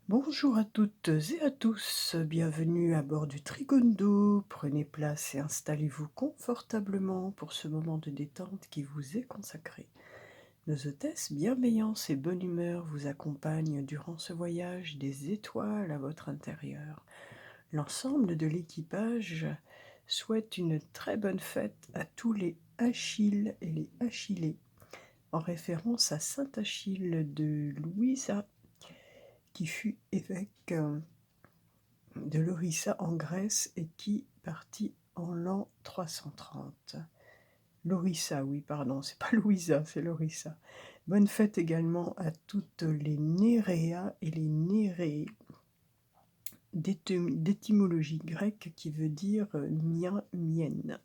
Bonjour à toutes et à tous, bienvenue à bord du Trigondo. Prenez place et installez-vous confortablement pour ce moment de détente qui vous est consacré. Nos hôtesses, bienveillance et bonne humeur vous accompagnent durant ce voyage des étoiles à votre intérieur. L'ensemble de l'équipage souhaite une très bonne fête à tous les Achilles et les Achillées, en référence à saint Achille de Louisa, qui fut évêque de Lorissa en Grèce et qui partit en l'an 330. Lorissa, oui, pardon, c'est pas Louisa, c'est Lorissa. Bonne fête également à toutes les Néréas et les Néréés, d'étymologie grecque qui veut dire mien, mienne.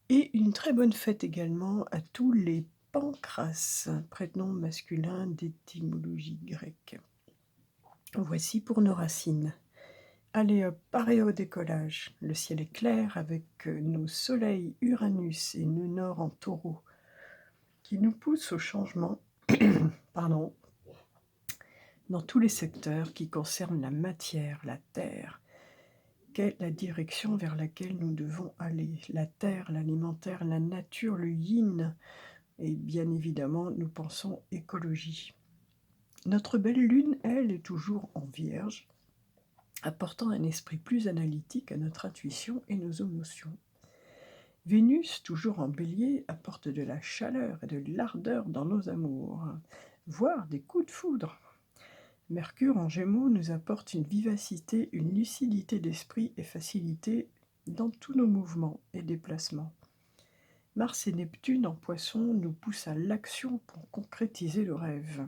Et une très bonne fête également à tous les Pancras, prénom masculin d'étymologie grecque. Voici pour nos racines. Allez hop, paré au décollage. Le ciel est clair avec nos soleils Uranus et nos nord en taureau qui nous poussent au changement pardon, dans tous les secteurs qui concernent la matière, la terre. Quelle est la direction vers laquelle nous devons aller? La terre, l'alimentaire, la nature, le yin, et bien évidemment, nous pensons écologie. Notre belle lune, elle, est toujours en vierge, apportant un esprit plus analytique à notre intuition et nos émotions. Vénus, toujours en bélier, apporte de la chaleur et de l'ardeur dans nos amours, voire des coups de foudre. Mercure en gémeaux nous apporte une vivacité, une lucidité d'esprit et facilité dans tous nos mouvements et déplacements. Mars et Neptune en poisson nous poussent à l'action pour concrétiser le rêve.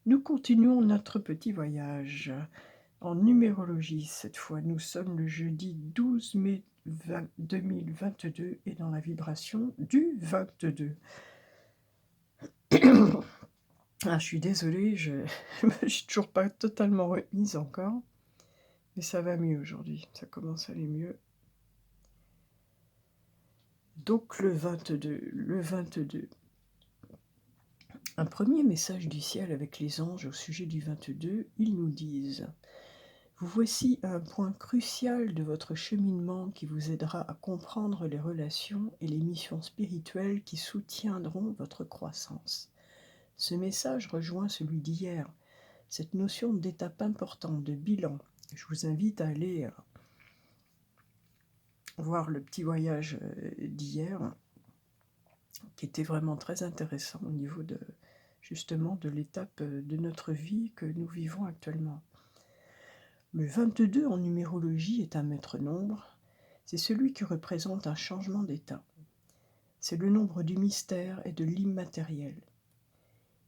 Nous continuons notre petit voyage. En numérologie, cette fois, nous sommes le jeudi 12 mai 2022 et dans la vibration du 22. Je suis désolée, je ne me suis toujours pas totalement remise encore, mais ça va mieux aujourd'hui, ça commence à aller mieux. Donc le 22. Un premier message du ciel avec les anges au sujet du 22, ils nous disent: vous voici à un point crucial de votre cheminement qui vous aidera à comprendre les relations et les missions spirituelles qui soutiendront votre croissance. Ce message rejoint celui d'hier, cette notion d'étape importante, de bilan. Je vous invite à aller voir le petit voyage d'hier, qui était vraiment très intéressant au niveau de, justement, de l'étape de notre vie que nous vivons actuellement. Le 22 en numérologie est un maître nombre, c'est celui qui représente un changement d'état. C'est le nombre du mystère et de l'immatériel.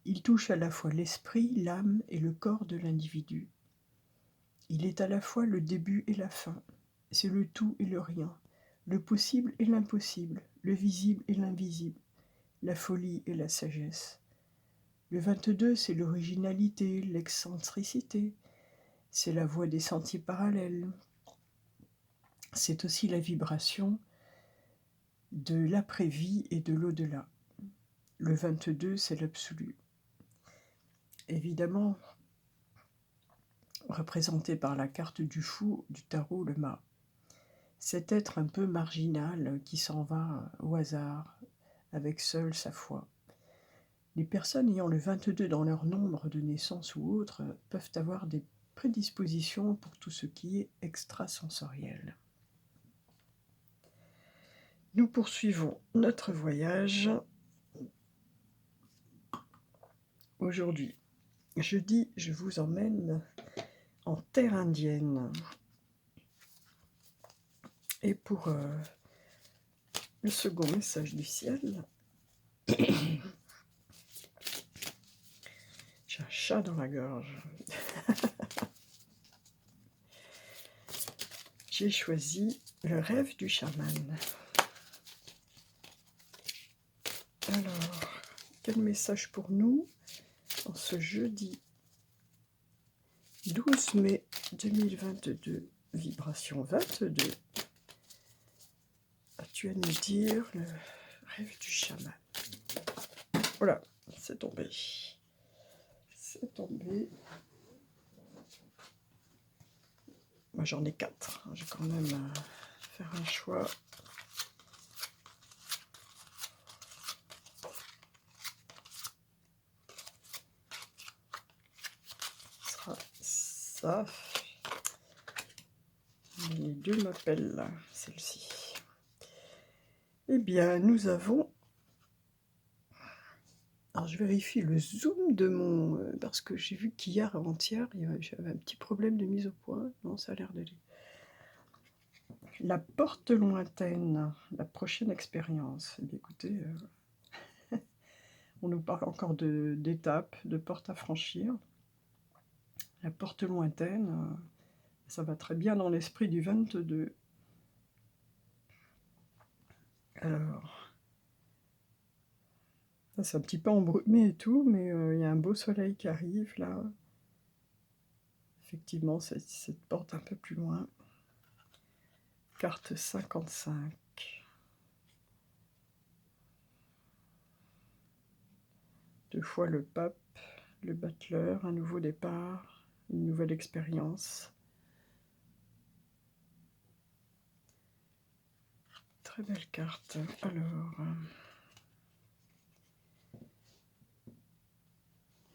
Il touche à la fois l'esprit, l'âme et le corps de l'individu. Il est à la fois le début et la fin, c'est le tout et le rien, le possible et l'impossible, le visible et l'invisible, la folie et la sagesse. Le 22, c'est l'originalité, l'excentricité, c'est la voie des sentiers parallèles. C'est aussi la vibration de l'après-vie et de l'au-delà. Le 22, c'est l'absolu. Évidemment, représenté par la carte du fou du tarot, le mât. Cet être un peu marginal qui s'en va au hasard, avec seule sa foi. Les personnes ayant le 22 dans leur nombre de naissance ou autre peuvent avoir des prédispositions pour tout ce qui est extrasensoriel. Nous poursuivons notre voyage. Aujourd'hui, jeudi, je vous emmène en terre indienne. Et pour le second message du ciel, j'ai un chat dans la gorge. J'ai choisi le rêve du chaman. Alors, quel message pour nous en ce jeudi 12 mai 2022, vibration 22. As-tu à nous dire le rêve du chaman? Voilà, c'est tombé. c'est tombé. Moi j'en ai 4, j'ai quand même faire un choix. Ce sera ça. Les deux m'appellent, celle-ci. Eh bien, nous avons... Alors, je vérifie le zoom de mon... parce que j'ai vu qu'hier, avant-hier, j'avais un petit problème de mise au point. Non, ça a l'air d'aller. La porte lointaine, la prochaine expérience. Eh bien, écoutez, on nous parle encore d'étapes, de portes à franchir. La porte lointaine, ça va très bien dans l'esprit du 22. Alors, c'est un petit peu embrumé et tout, mais il y a un beau soleil qui arrive là. Effectivement, cette porte un peu plus loin. Carte 55. Deux fois le pape, le battleur, un nouveau départ, une nouvelle expérience. Très belle carte. Alors,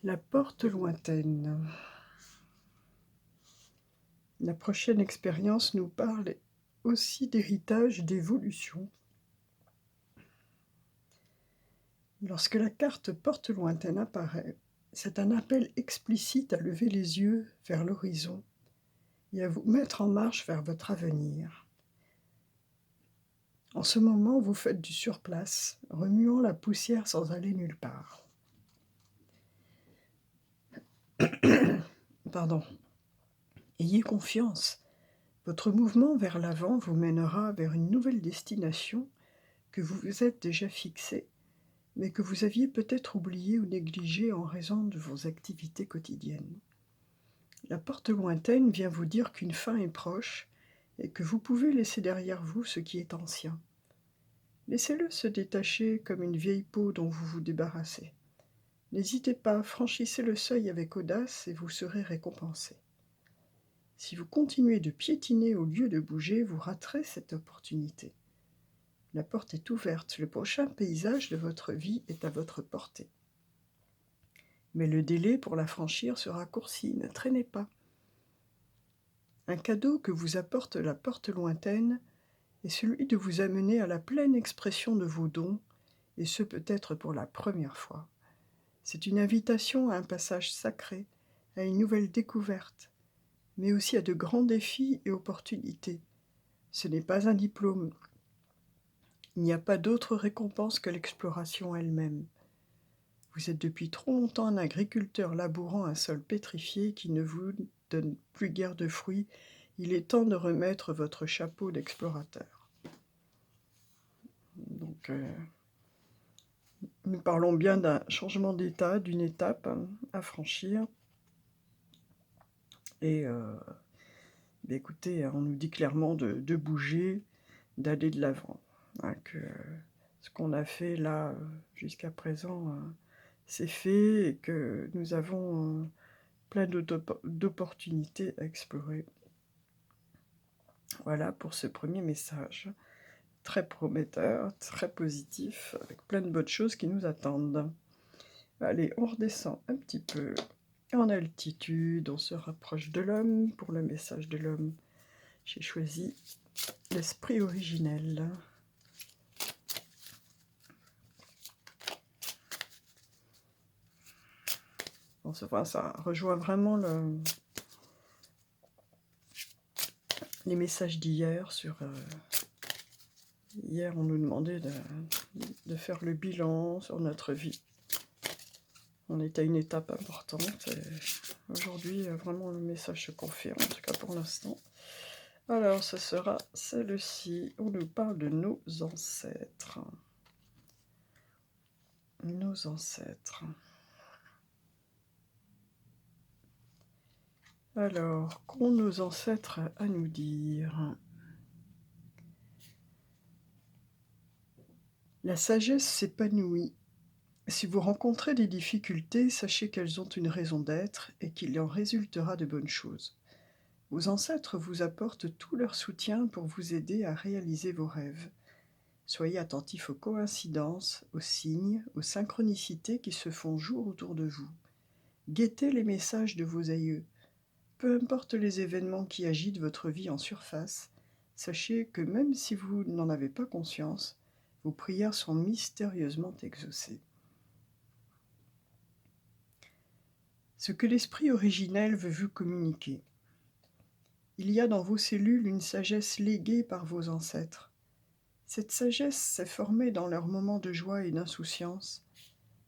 la porte lointaine. La prochaine expérience nous parle aussi d'héritage, d'évolution. Lorsque la carte porte lointaine apparaît, c'est un appel explicite à lever les yeux vers l'horizon et à vous mettre en marche vers votre avenir. En ce moment, vous faites du surplace, remuant la poussière sans aller nulle part. Pardon. Ayez confiance. Votre mouvement vers l'avant vous mènera vers une nouvelle destination que vous vous êtes déjà fixée, mais que vous aviez peut-être oubliée ou négligée en raison de vos activités quotidiennes. La porte lointaine vient vous dire qu'une fin est proche et que vous pouvez laisser derrière vous ce qui est ancien. Laissez-le se détacher comme une vieille peau dont vous vous débarrassez. N'hésitez pas, franchissez le seuil avec audace et vous serez récompensé. Si vous continuez de piétiner au lieu de bouger, vous raterez cette opportunité. La porte est ouverte, le prochain paysage de votre vie est à votre portée. Mais le délai pour la franchir se raccourcit, ne traînez pas. Un cadeau que vous apporte la porte lointaine est celui de vous amener à la pleine expression de vos dons, et ce peut-être pour la première fois. C'est une invitation à un passage sacré, à une nouvelle découverte, mais aussi à de grands défis et opportunités. Ce n'est pas un diplôme. Il n'y a pas d'autre récompense que l'exploration elle-même. Vous êtes depuis trop longtemps un agriculteur labourant un sol pétrifié qui ne vous donne plus guère de fruits. Il est temps de remettre votre chapeau d'explorateur. Donc, nous parlons bien d'un changement d'état, d'une étape à franchir. Et écoutez, on nous dit clairement de bouger, d'aller de l'avant. Hein, que ce qu'on a fait là jusqu'à présent, c'est fait et que nous avons plein d'opportunités à explorer. Voilà pour ce premier message. Très prometteur, très positif, avec plein de bonnes choses qui nous attendent. Allez, on redescend un petit peu en altitude, on se rapproche de l'homme. Pour le message de l'homme, j'ai choisi l'esprit originel. Bon, ça rejoint vraiment les messages d'hier sur... Hier, on nous demandait de faire le bilan sur notre vie. On est à une étape importante. Aujourd'hui, vraiment, le message se confirme, en tout cas pour l'instant. Alors, ce sera celle-ci. On nous parle de nos ancêtres. Nos ancêtres. Alors, qu'ont nos ancêtres à nous dire ? La sagesse s'épanouit. Si vous rencontrez des difficultés, sachez qu'elles ont une raison d'être et qu'il en résultera de bonnes choses. Vos ancêtres vous apportent tout leur soutien pour vous aider à réaliser vos rêves. Soyez attentifs aux coïncidences, aux signes, aux synchronicités qui se font jour autour de vous. Guettez les messages de vos aïeux. Peu importe les événements qui agitent votre vie en surface, sachez que même si vous n'en avez pas conscience, vos prières sont mystérieusement exaucées. Ce que l'esprit originel veut vous communiquer. Il y a dans vos cellules une sagesse léguée par vos ancêtres. Cette sagesse s'est formée dans leurs moments de joie et d'insouciance,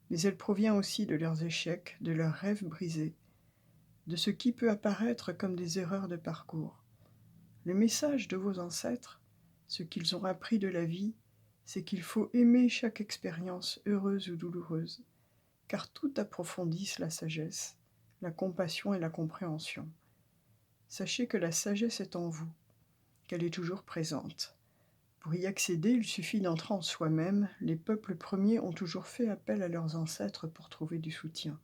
mais elle provient aussi de leurs échecs, de leurs rêves brisés, de ce qui peut apparaître comme des erreurs de parcours. Le message de vos ancêtres, ce qu'ils ont appris de la vie, c'est qu'il faut aimer chaque expérience, heureuse ou douloureuse, car tout approfondisse la sagesse, la compassion et la compréhension. Sachez que la sagesse est en vous, qu'elle est toujours présente. Pour y accéder, il suffit d'entrer en soi-même. Les peuples premiers ont toujours fait appel à leurs ancêtres pour trouver du soutien.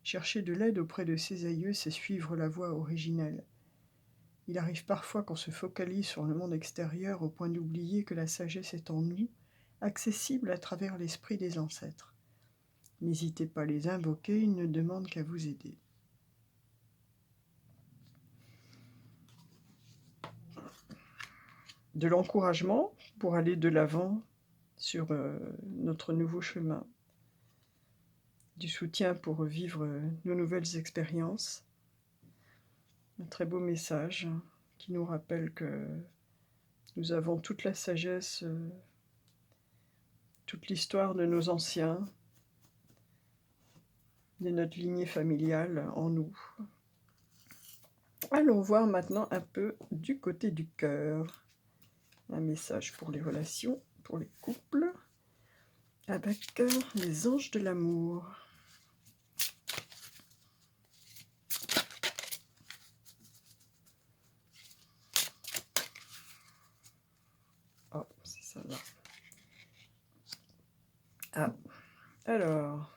Chercher de l'aide auprès de ses aïeux, c'est suivre la voie originelle. Il arrive parfois qu'on se focalise sur le monde extérieur au point d'oublier que la sagesse est en nous, accessible à travers l'esprit des ancêtres. N'hésitez pas à les invoquer, ils ne demandent qu'à vous aider. De l'encouragement pour aller de l'avant sur notre nouveau chemin. Du soutien pour vivre nos nouvelles expériences. Un très beau message qui nous rappelle que nous avons toute la sagesse, toute l'histoire de nos anciens, de notre lignée familiale en nous. Allons voir maintenant un peu du côté du cœur. Un message pour les relations, pour les couples, avec les anges de l'amour. Oh, c'est ça là. Ah, alors,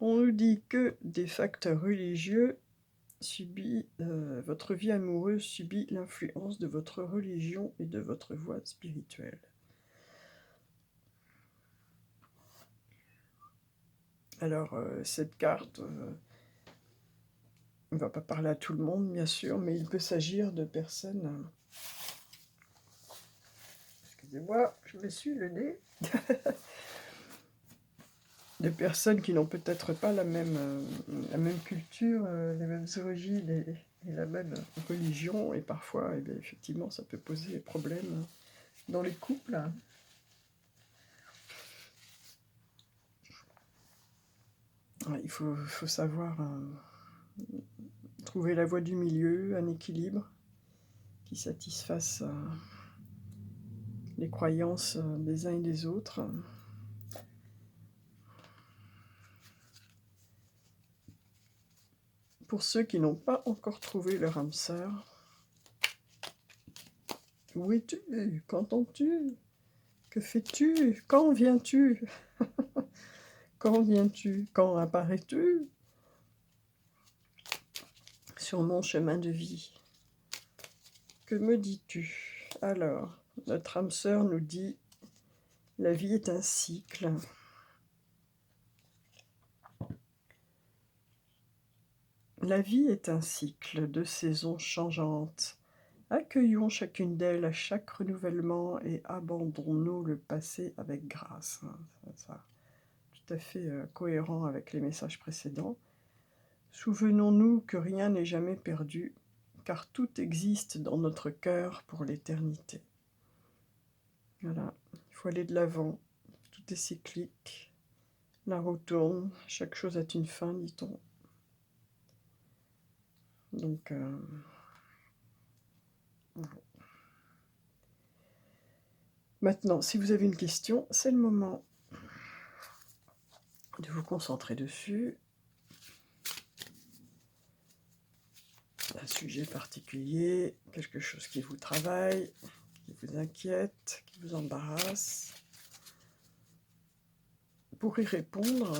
on nous dit que des facteurs religieux votre vie amoureuse subit l'influence de votre religion et de votre voie spirituelle. Alors, cette carte, on ne va pas parler à tout le monde, bien sûr, mais il peut s'agir de personnes... Excusez-moi, je m'essuie le nez. De personnes qui n'ont peut-être pas la même culture, les mêmes origines et la même religion, et parfois, eh bien, effectivement, ça peut poser problème dans les couples. Il faut savoir trouver la voie du milieu, un équilibre qui satisfasse les croyances des uns et des autres. Pour ceux qui n'ont pas encore trouvé leur âme sœur, où es-tu? Qu'entends-tu? Que fais-tu? Quand viens-tu? Quand viens-tu? Quand apparais-tu sur mon chemin de vie? Que me dis-tu? Alors, notre âme sœur nous dit, la vie est un cycle. La vie est un cycle de saisons changeantes. Accueillons chacune d'elles à chaque renouvellement et abandonnons le passé avec grâce. Ça, tout à fait cohérent avec les messages précédents. Souvenons-nous que rien n'est jamais perdu, car tout existe dans notre cœur pour l'éternité. Voilà, il faut aller de l'avant. Tout est cyclique. La roue tourne, chaque chose a une fin, dit-on. Donc, maintenant, si vous avez une question, c'est le moment de vous concentrer dessus. Un sujet particulier, quelque chose qui vous travaille, qui vous inquiète, qui vous embarrasse. pour y répondre,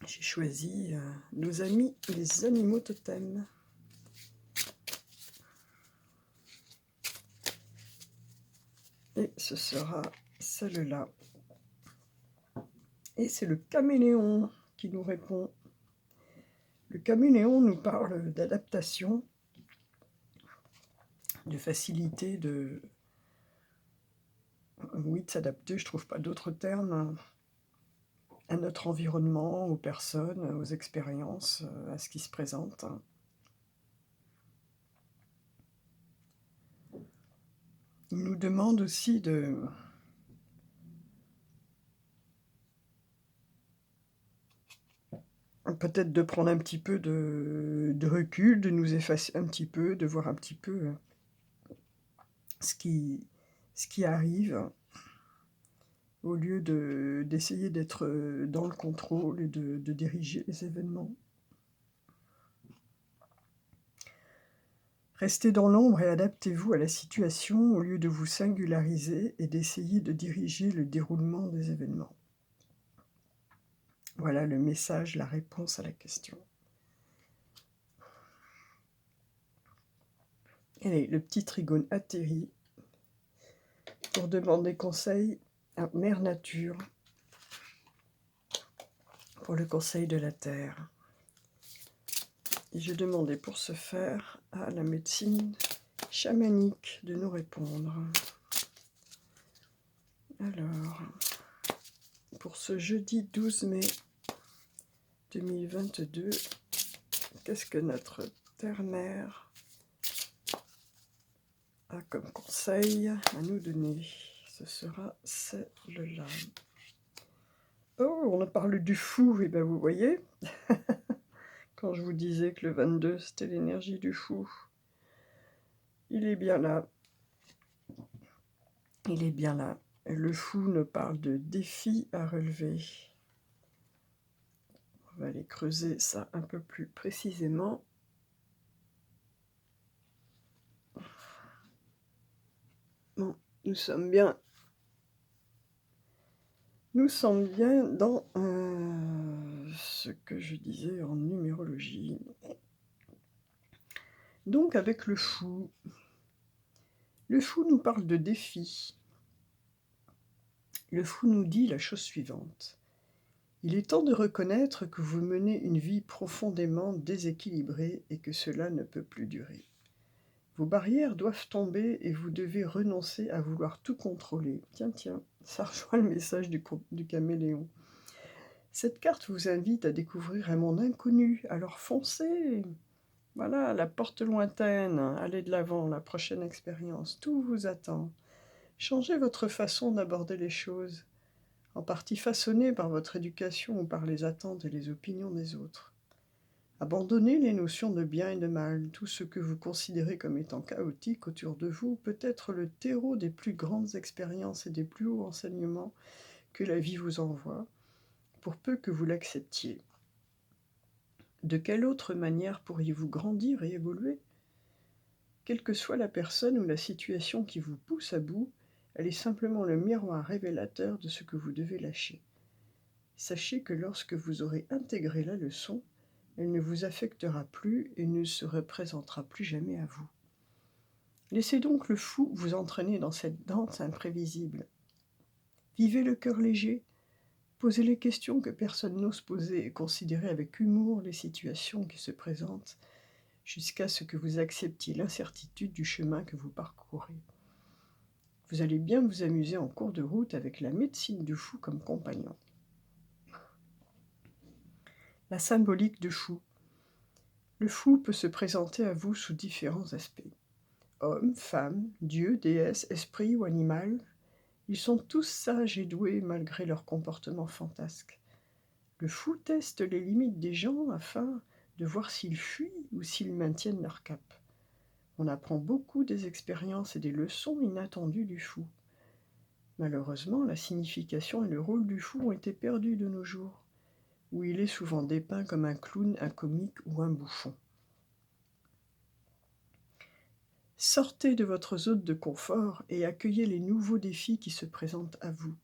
j'ai choisi nos amis les animaux totems. Et ce sera celle-là. Et c'est le caméléon qui nous répond. Le caméléon nous parle d'adaptation, de facilité, de s'adapter, je trouve pas d'autres termes, à notre environnement, aux personnes, aux expériences, à ce qui se présente. Il nous demande aussi peut-être de prendre un petit peu de recul, de nous effacer un petit peu, de voir un petit peu ce qui arrive, au lieu d'essayer d'être dans le contrôle et de diriger les événements. Restez dans l'ombre et adaptez-vous à la situation au lieu de vous singulariser et d'essayer de diriger le déroulement des événements. Voilà le message, la réponse à la question. Allez, le petit trigone atterrit pour demander conseil à Mère Nature pour le conseil de la Terre. Et je demandais pour ce faire à la médecine chamanique de nous répondre. Alors, pour ce jeudi 12 mai 2022, qu'est-ce que notre Terre-Mère a comme conseil à nous donner? Ce sera celle-là. Oh, on parle du fou, et bien vous voyez, quand je vous disais que le 22, c'était l'énergie du fou, il est bien là. Il est bien là. Le fou nous parle de défis à relever. On va aller creuser ça un peu plus précisément. Bon, nous sommes bien dans ce que je disais en numérologie. Donc avec le fou nous parle de défis. Le fou nous dit la chose suivante. Il est temps de reconnaître que vous menez une vie profondément déséquilibrée et que cela ne peut plus durer. Vos barrières doivent tomber et vous devez renoncer à vouloir tout contrôler. Tiens, ça rejoint le message du caméléon. Cette carte vous invite à découvrir un monde inconnu, alors foncez. Voilà, la porte lointaine, allez de l'avant, la prochaine expérience, tout vous attend. Changez votre façon d'aborder les choses, en partie façonnée par votre éducation ou par les attentes et les opinions des autres. Abandonnez les notions de bien et de mal. Tout ce que vous considérez comme étant chaotique autour de vous peut être le terreau des plus grandes expériences et des plus hauts enseignements que la vie vous envoie, pour peu que vous l'acceptiez. De quelle autre manière pourriez-vous grandir et évoluer ? Quelle que soit la personne ou la situation qui vous pousse à bout, elle est simplement le miroir révélateur de ce que vous devez lâcher. Sachez que lorsque vous aurez intégré la leçon, elle ne vous affectera plus et ne se représentera plus jamais à vous. Laissez donc le fou vous entraîner dans cette danse imprévisible. Vivez le cœur léger, posez les questions que personne n'ose poser et considérez avec humour les situations qui se présentent jusqu'à ce que vous acceptiez l'incertitude du chemin que vous parcourez. Vous allez bien vous amuser en cours de route avec la médecine du fou comme compagnon. La symbolique du fou. Le fou peut se présenter à vous sous différents aspects. Homme, femme, dieu, déesse, esprit ou animal, ils sont tous sages et doués malgré leur comportement fantasque. Le fou teste les limites des gens afin de voir s'ils fuient ou s'ils maintiennent leur cap. On apprend beaucoup des expériences et des leçons inattendues du fou. Malheureusement, la signification et le rôle du fou ont été perdus de nos jours, où il est souvent dépeint comme un clown, un comique ou un bouffon. Sortez de votre zone de confort et accueillez les nouveaux défis qui se présentent à vous.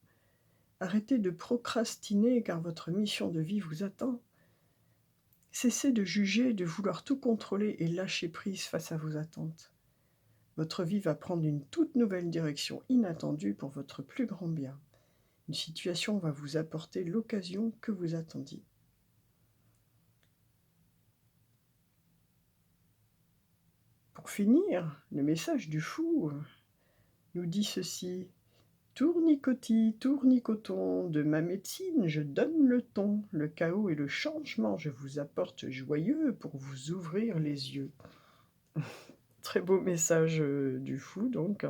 Arrêtez de procrastiner car votre mission de vie vous attend. Cessez de juger, de vouloir tout contrôler et lâcher prise face à vos attentes. Votre vie va prendre une toute nouvelle direction inattendue pour votre plus grand bien. Une situation va vous apporter l'occasion que vous attendiez. Pour finir, le message du fou nous dit ceci. Tournicotis, tournicoton, de ma médecine je donne le ton. Le chaos et le changement je vous apporte joyeux pour vous ouvrir les yeux. Très beau message du fou donc.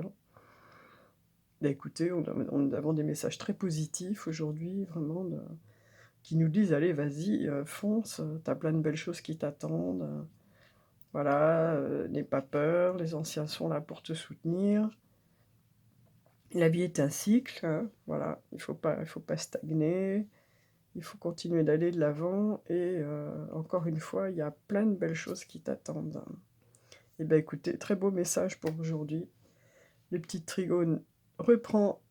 Bah, écoutez, on avons des messages très positifs aujourd'hui, vraiment, qui nous disent allez, vas-y, fonce, t'as plein de belles choses qui t'attendent. Voilà, n'aie pas peur, les anciens sont là pour te soutenir. La vie est un cycle, hein, voilà, il faut pas stagner, il faut continuer d'aller de l'avant et encore une fois, il y a plein de belles choses qui t'attendent. Et ben écoutez, très beau message pour aujourd'hui. Le petit trigone reprend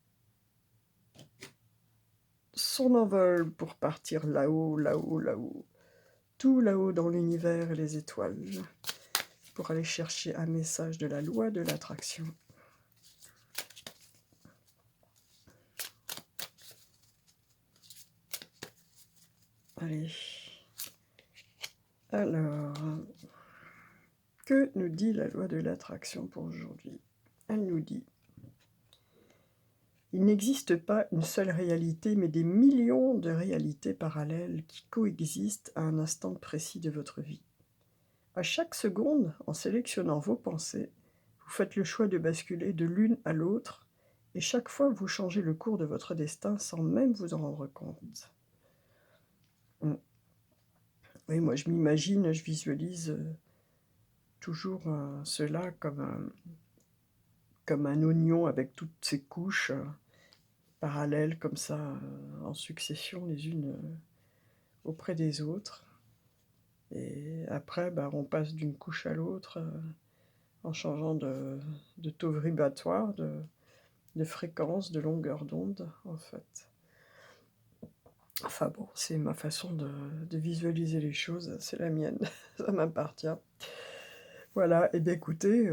son envol pour partir là-haut, là-haut, là-haut, tout là-haut dans l'univers et les étoiles, pour aller chercher un message de la loi de l'attraction. Allez. Alors, que nous dit la loi de l'attraction pour aujourd'hui? Elle nous dit: il n'existe pas une seule réalité, mais des millions de réalités parallèles qui coexistent à un instant précis de votre vie. À chaque seconde, en sélectionnant vos pensées, vous faites le choix de basculer de l'une à l'autre, et chaque fois vous changez le cours de votre destin sans même vous en rendre compte. Oui, moi je m'imagine, je visualise toujours cela comme un oignon avec toutes ses couches parallèles comme ça, en succession les unes auprès des autres. Et après, on passe d'une couche à l'autre en changeant de taux vibratoire, de fréquence, de longueur d'onde, en fait. Enfin bon, c'est ma façon de visualiser les choses, c'est la mienne, ça m'appartient. Voilà, et bien écoutez,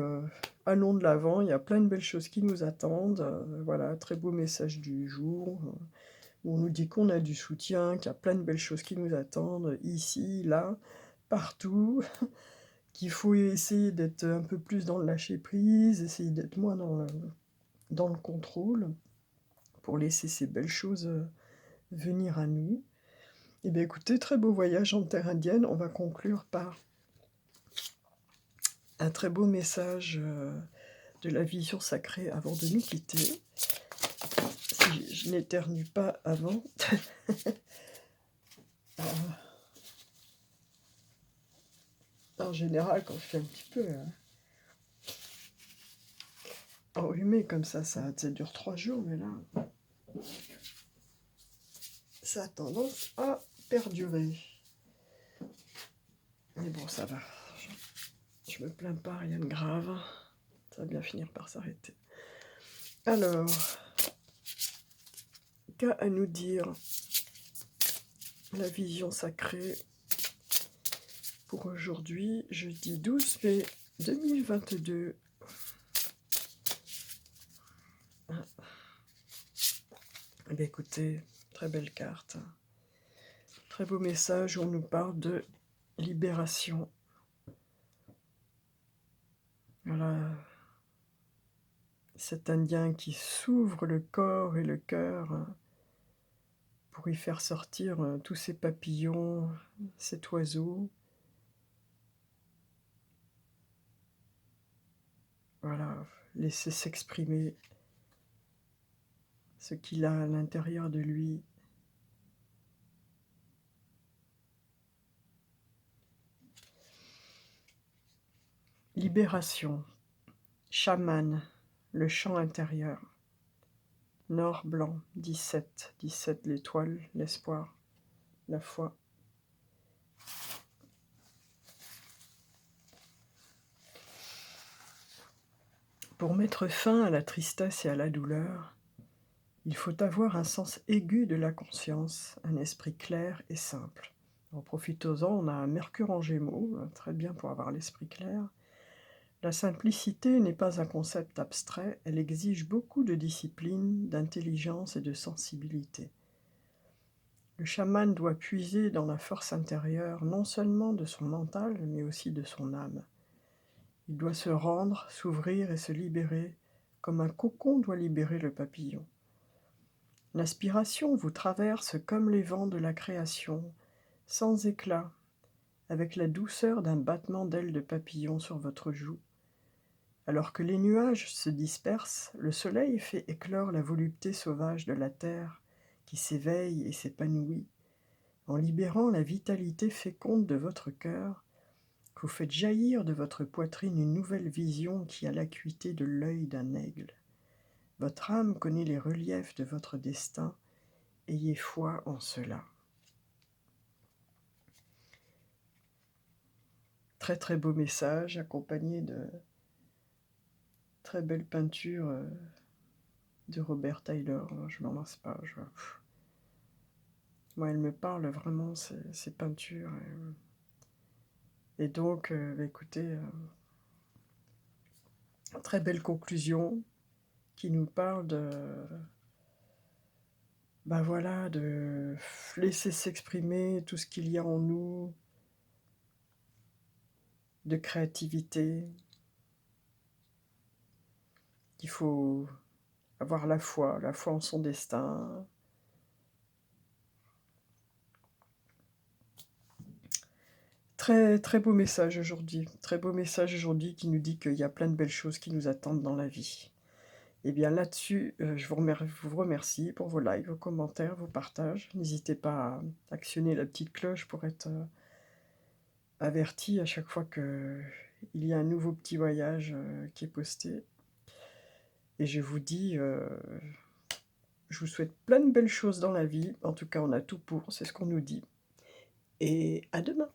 allons de l'avant, il y a plein de belles choses qui nous attendent. Voilà, très beau message du jour, où on nous dit qu'on a du soutien, qu'il y a plein de belles choses qui nous attendent, ici, là, partout, qu'il faut essayer d'être un peu plus dans le lâcher-prise, essayer d'être moins dans le contrôle, pour laisser ces belles choses venir à nous. Et bien écoutez, très beau voyage en terre indienne, on va conclure par un très beau message de la vision sacrée avant de nous quitter. Si je n'éternue pas avant. En général, quand je suis un petit peu enrhumé comme ça dure 3 jours, mais là, ça a tendance à perdurer. Mais bon, ça va. Je me plains pas, rien de grave. Ça va bien finir par s'arrêter. Alors, qu'a à nous dire la vision sacrée pour aujourd'hui, jeudi 12 mai 2022. Eh bien écoutez, très belle carte. Très beau message où on nous parle de libération. Voilà. Cet Indien qui s'ouvre le corps et le cœur pour y faire sortir tous ces papillons, cet oiseau. Voilà, laisser s'exprimer ce qu'il a à l'intérieur de lui. Libération, chaman, le chant intérieur. Nord blanc, 17, 17 l'étoile, l'espoir, la foi. Pour mettre fin à la tristesse et à la douleur, Il faut avoir un sens aigu de la conscience, un esprit clair et simple. En profitons-en, on a un Mercure en Gémeaux, très bien pour avoir l'esprit clair. La simplicité n'est pas un concept abstrait, elle exige beaucoup de discipline, d'intelligence et de sensibilité. Le chaman doit puiser dans la force intérieure non seulement de son mental, mais aussi de son âme. Il doit se rendre, s'ouvrir et se libérer, comme un cocon doit libérer le papillon. L'inspiration vous traverse comme les vents de la création, sans éclat, avec la douceur d'un battement d'ailes de papillon sur votre joue. Alors que les nuages se dispersent, le soleil fait éclore la volupté sauvage de la terre, qui s'éveille et s'épanouit. En libérant la vitalité féconde de votre cœur, vous faites jaillir de votre poitrine une nouvelle vision qui a l'acuité de l'œil d'un aigle. Votre âme connaît les reliefs de votre destin. Ayez foi en cela. Très très beau message, accompagné de très belles peintures de Robert Tyler. Je m'en lasse pas. Moi, elle me parle vraiment, ces peintures. Et donc, écoutez, très belle conclusion qui nous parle voilà, de laisser s'exprimer tout ce qu'il y a en nous, de créativité. Il faut avoir la foi en son destin. Très, très beau message aujourd'hui. Très beau message aujourd'hui qui nous dit qu'il y a plein de belles choses qui nous attendent dans la vie. Et bien là-dessus, je vous remercie pour vos likes, vos commentaires, vos partages. N'hésitez pas à actionner la petite cloche pour être averti à chaque fois qu'il y a un nouveau petit voyage qui est posté. Et je vous dis, je vous souhaite plein de belles choses dans la vie. En tout cas, on a tout pour, c'est ce qu'on nous dit. Et à demain!